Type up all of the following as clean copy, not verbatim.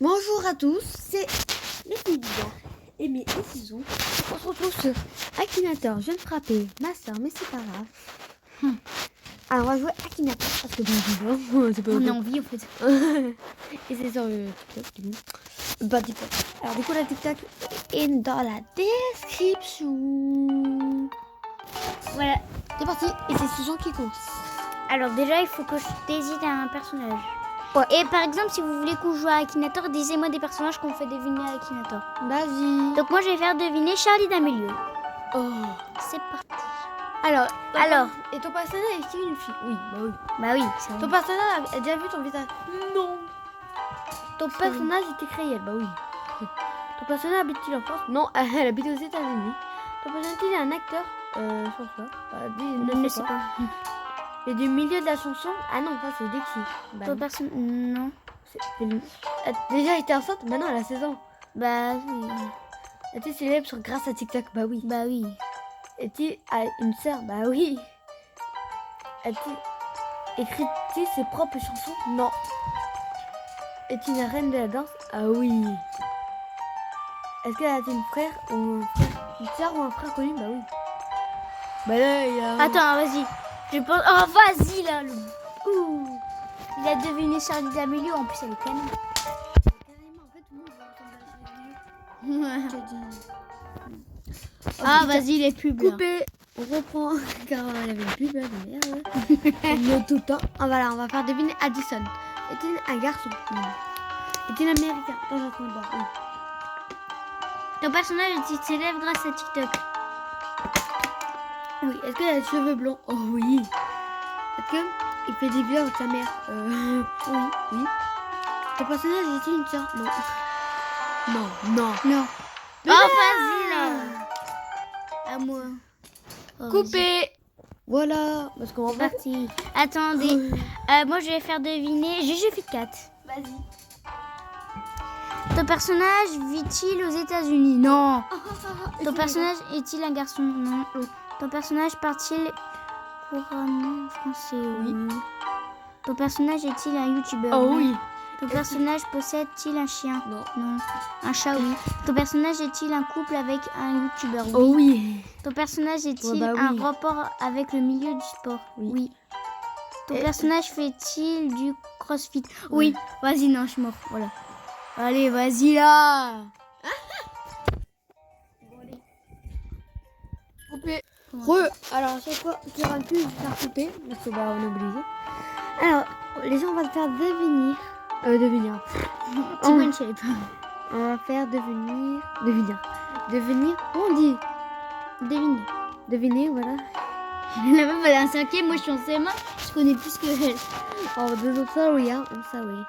Bonjour à tous, c'est les filles Aimé et Sizou. On se retrouve sur Akinator. Je viens de frapper ma soeur, mais c'est pas grave. Alors on va jouer Akinator parce que c'est pas on a envie en fait. Et c'est sur TikTok du coup. Pas TikTok. Alors du coup la TikTok est dans la description. Voilà, c'est parti. Et c'est Susan qui commence. Alors déjà, il faut que je décide un personnage. Ouais. Et par exemple, si vous voulez qu'on joue à Akinator, disez-moi des personnages qu'on fait deviner à Akinator. Vas-y. Donc moi, je vais faire deviner Charlie d'Amelio. Oh. C'est parti. Alors. Et ton personnage est-il une fille? Oui, bah oui. Bah oui, c'est Ton personnage a déjà vu ton visage? Non. Ton personnage est écrit réel? Bah oui. Ton personnage habite-t-il en France? Non, elle habite aux États-Unis. Ton personnage est un acteur? Je pense pas. Je ne sais pas. Et du milieu de la chanson? Ah non, ça c'est Dexy. Bah, Ton personnage... Non. Déjà, elle était enceinte? Bah non, elle a 16 ans. Bah oui. Elle était célèbre grâce à TikTok? Bah oui. Bah oui. Est-il une sœur? Bah oui. A-t-il écrit-il ses propres chansons? Non. Est-il la reine de la danse? Ah oui. Est-ce qu'elle a un frère ou un frère? Une sœur ou un frère connu? Bah oui. Bah là, il y a... Attends, vas-y. Je pense... Oh, vas-y là. Ouh. Il a deviné Charlie d'Amelio. En plus, elle est canon. Carrément, en fait, tout le monde va ressemble à Ah, vas-y, les pubs. Coupé. On reprend. Car elle avait une pub, de merde. On tout le temps. Ah, voilà, on va faire deviner Addison. Est-il un garçon? Non. Est-il américain? Attends, j'entends pas. Oui. Ton personnage est célèbre grâce à TikTok. Oui. Est-ce qu'il a des cheveux blonds? Oh oui. Est-ce qu'il fait des viols avec sa mère? Oui. Oui. Ton personnage est-il une sœur? Non. Non. Non. Oh, vas-y là. À moi. Oh, Coupé. Voilà. Parce qu'on c'est parti. Attendez. Moi, je vais faire deviner Gigi Fit 4. Vas-y. Ton personnage vit-il aux États-Unis? Non. Ton personnage est-il un garçon? Non. Ton personnage part-il couramment français? Oui. Ton personnage est-il un youtubeur? Oh oui. Ton personnage possède-t-il un chien? Non. Un chat? Oui. Ton personnage est-il un couple avec un youtubeur? Oh oui. Ton personnage est-il oui. un rapport avec le milieu du sport? Oui. Ton personnage fait-il du crossfit? Oui. Vas-y, non, je suis mort. Voilà. Allez, vas-y là. Coupé. Alors à chaque fois qu'il y aura plus, je vais faire couper parce que on est obligé. Alors les gens on va te faire devenir. Timon shape. On va faire devenir. On dit deviner, voilà. La meuf elle est en 5ème, moi je suis en CM1, je connais plus que elle. Oh, deux autres ça oui, hein. Ça oui.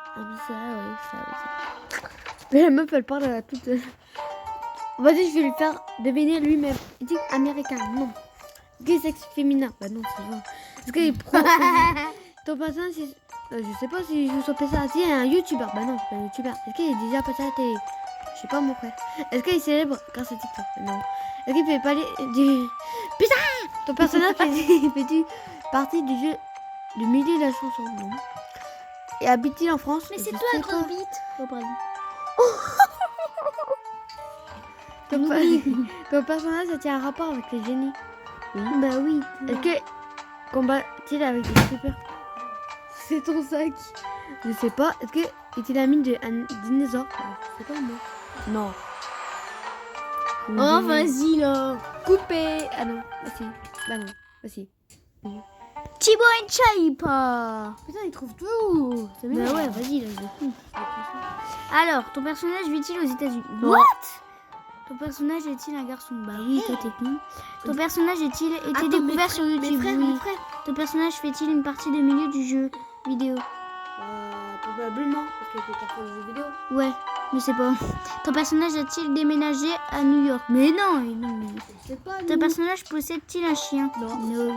Ça. Mais la meuf elle parle à toute. Vas-y, je vais lui faire deviner lui-même. Il dit américain, non. Gay sexe féminin, bah non, c'est vrai. Est-ce qu'il est pro? Ton personnage, je sais pas si je sois ça. Si, un youtubeur, bah non, c'est pas un youtubeur. Est-ce qu'il est déjà passé à la télé? Je sais pas, mon frère. Est-ce qu'il est célèbre grâce à TikTok? Non. Est-ce qu'il fait parler du. Putain! Ton personnage fait partie du jeu, du milieu de la chanson? Non. Et habite-t-il en France? Mais c'est Je toi sais la grande pas. bite. Oh, pardon. Ton personnage a-t-il un rapport avec les génies? Oui. Bah oui. Est-ce que combat-t-il avec des strippers? C'est ton sac. Je sais pas. Est-ce que est-il l'ami d'un dinosaure? Je sais pas moi. Non. Oh, vas-y là. Coupé. Ah non. Vas-y. Bah non. Vas-y. Thibaut et Chaipa. Putain, il trouve tout. C'est Bah bien. ouais, vas-y là, je fous. Alors, ton personnage vit-il aux États-Unis? Non. What? Ton personnage est-il un garçon? Bah oui, toi t'es con. Ton personnage été découvert sur YouTube? Mes Oui. frères. Ton personnage fait-il une partie de milieu du jeu vidéo? Probablement. Parce qu'il fait parfois des jeux vidéo. Ouais, je sais pas. Ton personnage a-t-il déménagé à New York? Mais non, Je sais pas. Ton personnage possède-t-il un chien? Non.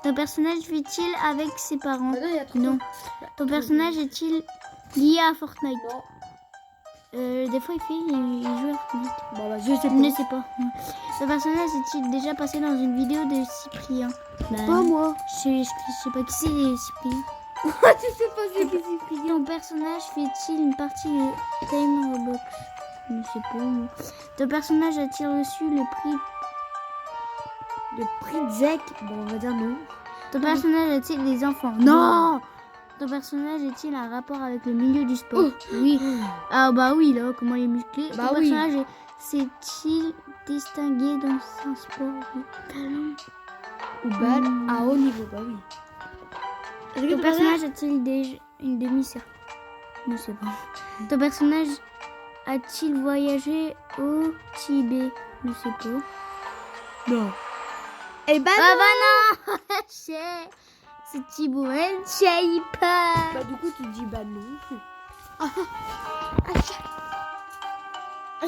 Ton personnage vit-il avec ses parents? Bah non, il y a trop. Non. Ton personnage est-il lié à Fortnite? Non. Des fois il joue à Fortnite. Bon bah je sais Je pas. ne sais pas. Ton personnage est-il déjà passé dans une vidéo de Cyprien? Bah, Pas moi. je sais pas qui c'est Cyprien. Tu sais pas c'est qui c'est. Ton personnage fait-il une partie de Time Roblox? Je ne sais pas. moi. Ton personnage a-t-il reçu le prix? Le prix de Zek. Bon, on va dire non. Ton personnage a-t-il des enfants? Non. Ton personnage est-il un rapport avec le milieu du sport? Oui. Ah bah oui, là, comment il est musclé. Bah Ton oui. personnage s'est-il distingué dans un sport? Ou balle à haut niveau. Bah oui. Est-ce que Ton personnage a-t-il une demi-sœur? Je ne sais pas. Ton personnage a-t-il voyagé au Tibet? Je ne sais pas. Non. Eh ben Ah non. bah non. C'est Thibaut, elle ne sait pas. Bah du coup tu dis bah non.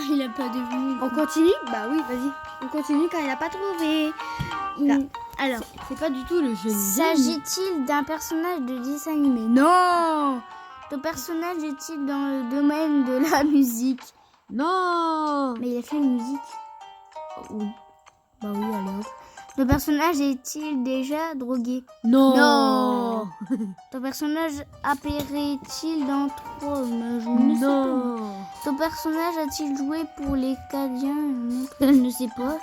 Il a pas deviné. On continue? Bah oui, vas-y. On continue quand il a pas trouvé. Alors, C'est pas du tout le jeu. s'agit-il d'un personnage de dessin animé? Non. Ton personnage est-il dans le domaine de la musique? Non. Mais il a fait une musique. Oui. Bah oui, allez hop. Ton personnage est-il déjà drogué? Non. Non. Ton personnage apparaît-il dans 3? Je ne sais pas. Non. Ton personnage a-t-il joué pour les Cadiens? Je ne sais pas.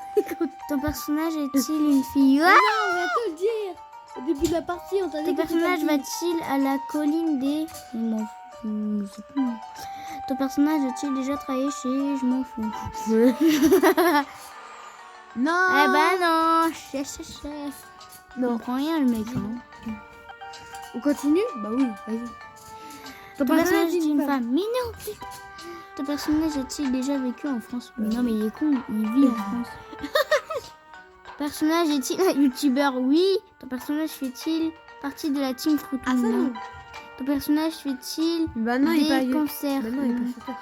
Ton personnage est-il une fille? Ah, Non, on va te le dire. Au début de la partie, on t'a dit ton que personnage c'était va-t-il à la colline des... Je m'en fous. Je sais pas. Ton personnage a-t-il déjà travaillé chez... Je m'en fous. Non. Eh ben non. Chef. Il Non. comprend rien le mec. Hein. On continue? Bah oui, vas-y. Ton personnage est une femme. Mais non. Ton personnage a-t-il déjà vécu en France? Mais non, mais il est con. Il vit en France. Ton personnage est-il un youtubeur? Oui. Ton personnage fait-il partie de la team Fruit? Ah ça non. Ton personnage fait-il Bah non, il est des pas concerts? Bah non, il est pas super.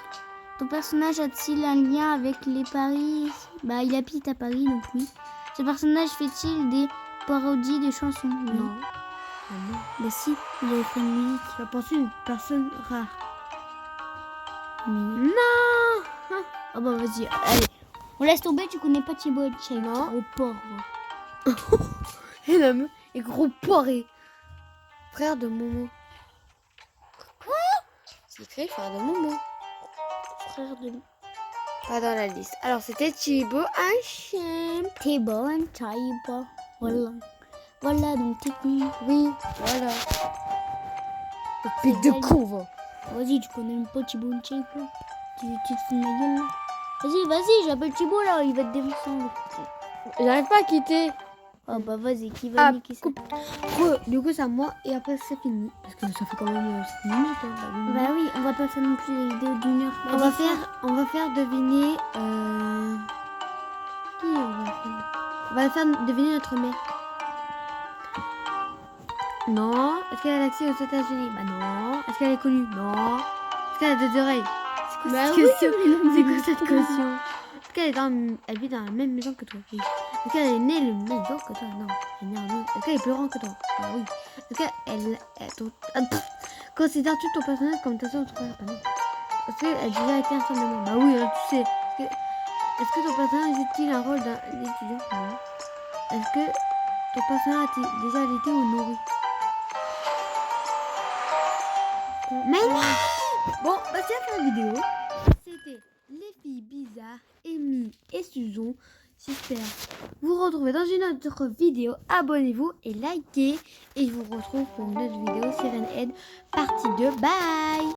Ton personnage a-t-il un lien avec les Paris? Bah, il habite à Paris, donc oui. Ce personnage fait-il des parodies de chansons? Oui. Non. Ah non. Bah si, il a fait une musique. Tu as pensé une personne rare. Mais... Non. Oh bah vas-y, allez. On laisse tomber, tu connais pas Thibaut et Tchèque. Non. Au pauvre. Et l'homme est gros poré. Frère de Momo. Quoi? C'est écrit frère de Momo. Frère de Pas dans la liste. Alors c'était Thibaut Hachem. Thibaut et Tchèque. Voilà. Voilà, donc t'es con. Oui, voilà. Pic de con, va. Vas-y, tu connais même pas Thibaut et Tchèque. Tu te fous de ma gueule là. Vas-y, j'appelle Thibaut là, il va te défoncer. J'arrive pas à quitter. Oh bah vas-y, qui va niquer ça? Du coup, c'est à moi et après c'est fini. Parce que ça fait quand même 6 minutes. Hein, Bah oui, on va pas faire non plus les vidéos d'une heure. on va faire deviner. Qui on va faire? On va faire deviner notre mère. Non. Est-ce qu'elle a l'accès aux États-Unis? Bah non. Est-ce qu'elle est connue? Non. Est-ce qu'elle a deux oreilles? C'est quoi cette question? C'est quoi cette question? Est-ce qu'elle vit dans la même maison que toi? Oui. Est-ce qu'elle est née le même jour que toi? Non. Elle est née en août. Est-ce qu'elle est plus grande que toi? Bah oui. Est-ce qu'elle... Considères-tu ton personnage comme ta soeur ou ton frère? Bah non. Est-ce qu'elle a déjà été infirmière? Bah oui, là, tu sais. Est-ce que ton personnage joue-t-il un rôle d'un étudiant? Non. Est-ce que ton personnage a déjà allaité ou nourri? Mais non. Bon, bah c'est la fin de la vidéo. C'était les filles bizarres, Amy et Susan. J'espère vous retrouver dans une autre vidéo. Abonnez-vous et likez. Et je vous retrouve pour une autre vidéo Siren Head partie 2. Bye.